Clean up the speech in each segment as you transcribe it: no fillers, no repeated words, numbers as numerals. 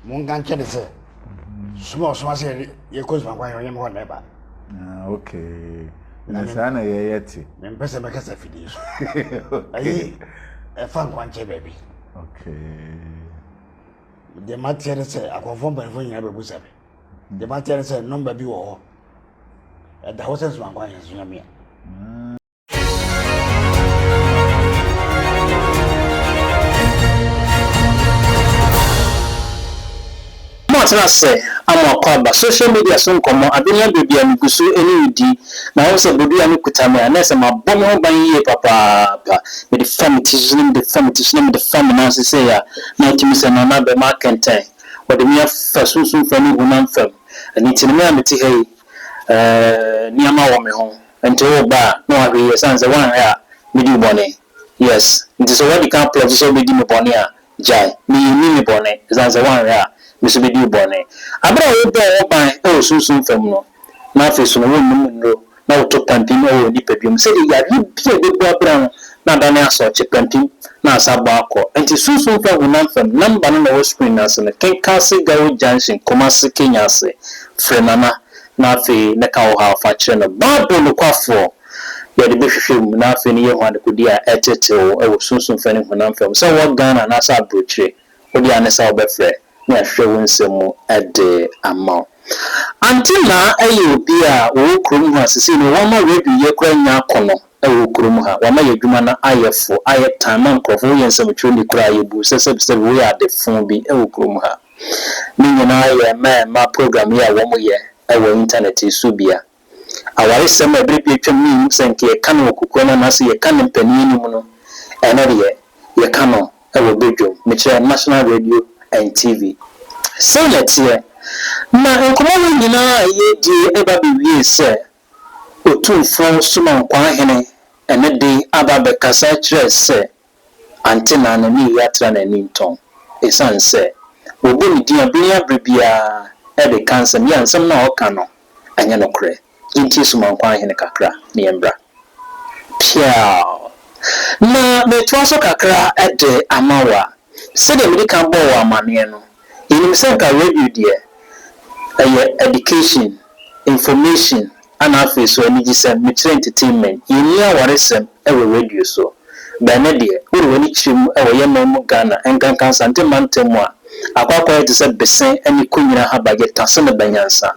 Mungan Chedese. Small Swazi, you could my wife, you want never. Okay. Nasana yeti. Then Pesa Macassa Fidis. A fun one, baby. Okay. The matter say, I confirm by when you have a busabe. The matter said, number be all. At the houses, one wine is Yamia. Say, I'm a call, but social media soon come on. I've been able to be a gusu any D. Now, also, Budu and Kutame, unless I'm a bomb by ye, papa, with the family teaching, the family now say, not to miss another mark and time. What the mere first soon from me, woman from, and it's in me, hey, near my woman home, and to all bar, no, I be a son's a one hair, midi bonnet. Yes, it is already can't play so be me bonnet, Jai, me bonnet, as a one hair. Mr. Bidu Bonnet. I brought a by soon from no. Now, face on a woman, no, now to pamping or nippium. Say, yeah, you be a big brown, not an ass or chipping, now Sabaco, and to soon from one from number no springers and a King Castle Gao Junction, Comasi Kenyase, Frenana, Nafi, Necao half a channel, Barbo no Quaffo. Yeah, the bishop, nothing here one could be a etito, I was soon fanning when I'm from. So what gun and Asa Butcher, or the Anessa Befre. Na hwewon semu ede amount Auntie Naa ayi a wo krom ha sisi no wama radio ye kwa nya kono e wo krom ha wama ye dwuma na ayefo aye time nkrofo ye nsem twoni kura ye bu sese wo ya de fon bi e wo krom ha ni nyina ye ma program ya wo mo ye e wo internet su bia aware sem e bre twam ni senke ye kan wo kokona na se ye kan mpani ni mu no ene ye kan e wo bedwo me kire national radio and TV. Say let's hear. Na enkomo nyina ye die eba biwie se Otumfuo Sumankwaa hene ene de aba be kasa kire se Auntie Naa na ni yatra na ninton esan se obo ni dia bia brebia e de cancer mi ansem na oka no anya no kre inti Sumankwaa hene kakra ni embra pia na metwaso kakra e de amawa so the medical boy amane no in senka radio there education information and office so any gisem metre entertainment inia waresem e radio so ba na de we woni chirim e wo yemam Ghana enkan sante mantem a akwakwa it se besen ani kunyira habage tase ne banyansa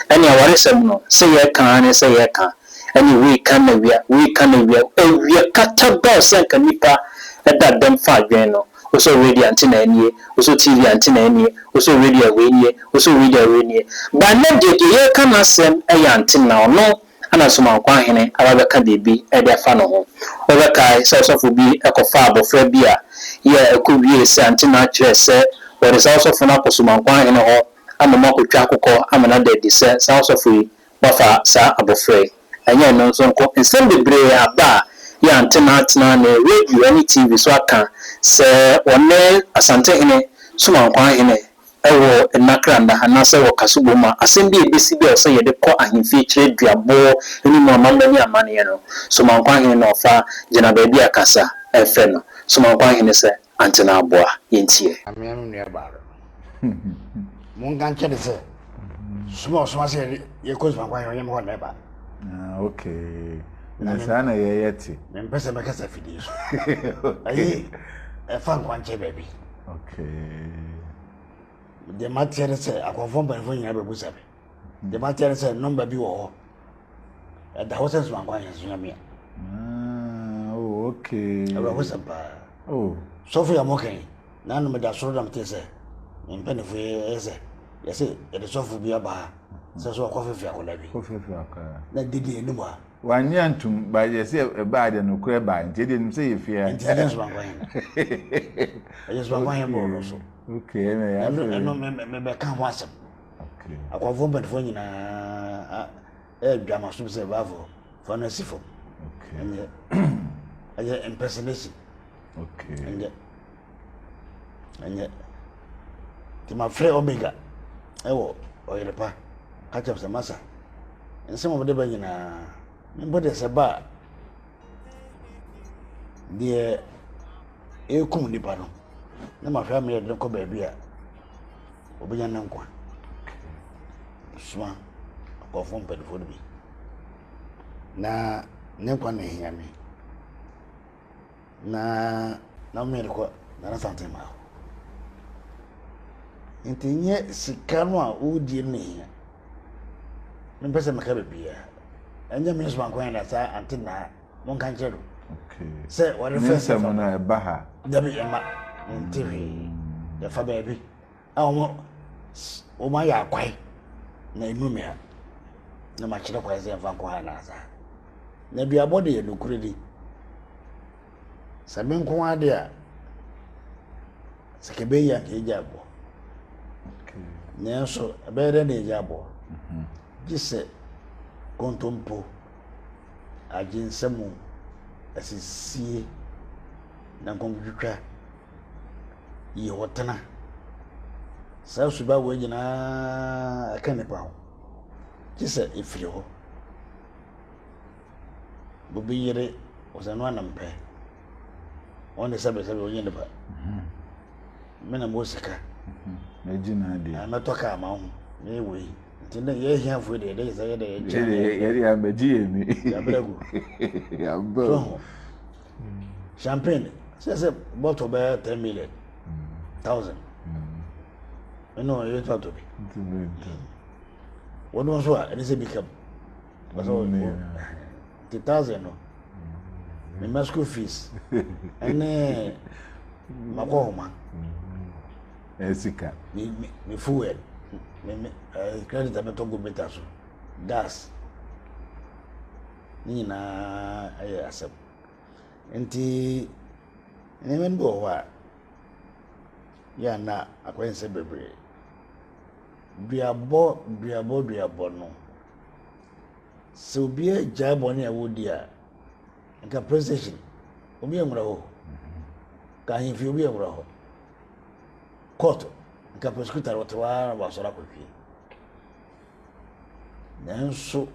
ani waresem no se ye kan ne se ye kan ani we kan na wia kata ba senka nipa e da dem fa adwen no also radio Auntie Naa nie also TV Auntie Naa nie also radio we nie also radio we nie ba na de ye kan asem e Auntie Naa no ana Sumankwaa hene aba ka bebi e de fa no ho o be kai so bi e ko fa abofra bi a ye e ko wie se Auntie Naa kire se o de so for na ko Sumankwaa hene ho amama ko twa akokɔ amana de di se so for wa fa sa abofra anya no so nko nsem bebre aba ya Auntie Naa tena na radio any TV so aka se one asante hene Sumankwaa hene ewo enakranda hanase wo kasuboma asembi ebesi bi o se yede kɔ ahemfie kire duabo eni mo amamani amane no Sumankwaa hene no fa jena ba bi akasa efe no Sumankwaa hene se Auntie Naa boa yentie amiam ne baro mungan Chedese small Swazi ye could my wife, you want never. Okay. Nasana yeti. Then Pesa Macassa Fidis. A fun one, baby. Okay. The matter say, I confirm by when you have a busabe. The matter said, number be all. At the houses, one wine is Yamia. Oh, okay. I was a oh, Sophia Mokin. None of the Sodom Tessa. In Penny, yes, it is so for be a bar. So, coffee for Olabi. Kofi for That did the number. one yantum by yourself a bad and a queer by, didn't say if you And I just want wine. I just want wine also. Okay, I know, maybe I can't watch them. Okay. I confirm by phone in a drama to say bravo for no sifo. Okay. And I get impersonation. Okay. And yet, to my friend Omega, oh, or the pa, catch up some massa. And some of the banyana, but there's a bar. Dear, you come, Nipano. No, my family don't come baby. obenya nankwa suma akofo mpedifo bi na nankwa na hia me na me rekọ na something ma ntinye sika no a odi ne hia me pese maka bebia anya me Sumankwaa na sa Auntie Naa mon kan chero okay se wore first time na eba ha da bi ema ntiwi ya fa baby o ma ya kwai na enumi ha na ma kire kwai se mfa kwa na asa na bia bode ye nokure di sabe nko ade a sekebe ya ke jabo okay nenso ebere na jabo gise kontompo ajinsemu asisie na nkontwitwa yi hotana sa suba wo nyina akanepa ho gise ifiri ho bobi yire osano anampe onde sabe onye ne ba mena mosika Medina de ametoka ama ho ne we ntinda ye hia fo de say de ye ya meji ni ya bragu ya bo champagne say bottle be 10 million 1000 no you talk to me what was what and say become was all 1000 no my school fees and makoma esika me fuel me credit abeto go beta so gas ni na aye asem enti ne men bo wa ya na akwense bebre biabo no so bia jabo ne awodi a nka presentation obi amra ho ka hin fi obi amra ho court nka prosecutor wotwa ba sora kwafi nanso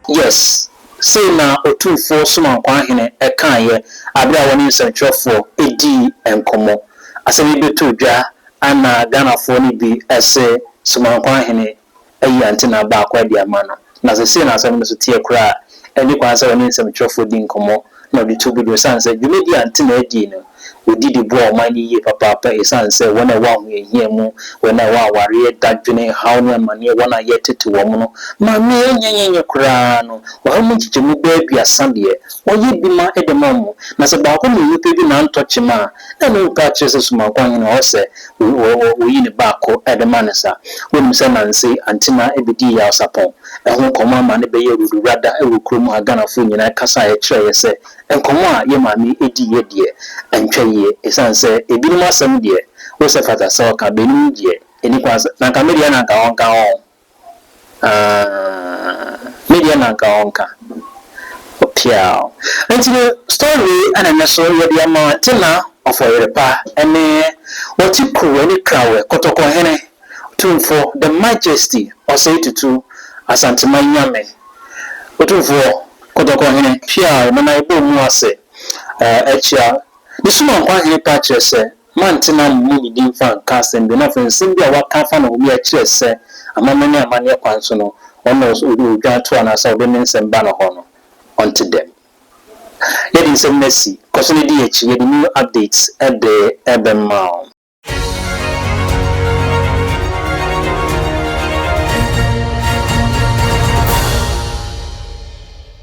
yes say na Otumfuo Sumankwaa hene ekaye abia woni nsentwefo edi enkomo asemi beto dwa ana Ghanafo ni bi ese Sumankwaa hene ayi Auntie Naa ba akwa di amano na se na asemi so tie kura eni kwa se woni nsentwefo di nkomo na di to bi sanse dwumedi Auntie Naa edi no odidi bo o mani ye papa esanse wona wa hu ehia mu wona wa ware dadwene hawne mane wona yetete wo mu no ma me nyenyenye kura no wa mu chichemu ba aduasa de wo ye bi ma edemamu na se ba ko mu yipe bi na ntochema na no ka chese Sumankwaa hene o se wo yi ne ba ko edemanesa wonu se nanse Auntie Naa ebidi ya sapon ehun koma ma ne be ye rurada ewukrum Ghanafo nyina kasa ye kire ye se enkomo a ye ma me edi ye de antwa ye esanse ebinom asem de wo se fata se ka benim de eni kwa na ka media na ka onka ho media na ka onka opia enti story ana na so ye de ma Auntie Naa ofoyerepa ene woti kru eni krawe kotoko hene Otumfuo the majesty oseitutu asante manyame Otumfuo kotoko hene pia na ebo mu ase echia the Sumankwaa hene pa chese Auntie Naa mu ni din fan casting be na fensim bia waka fa na obi a chese amamane amane kwanso no ono odwa to ana sa obi nsem ba na ho no unto them yedi nsem nasi koso ne di echi yedi new updates at the ebemma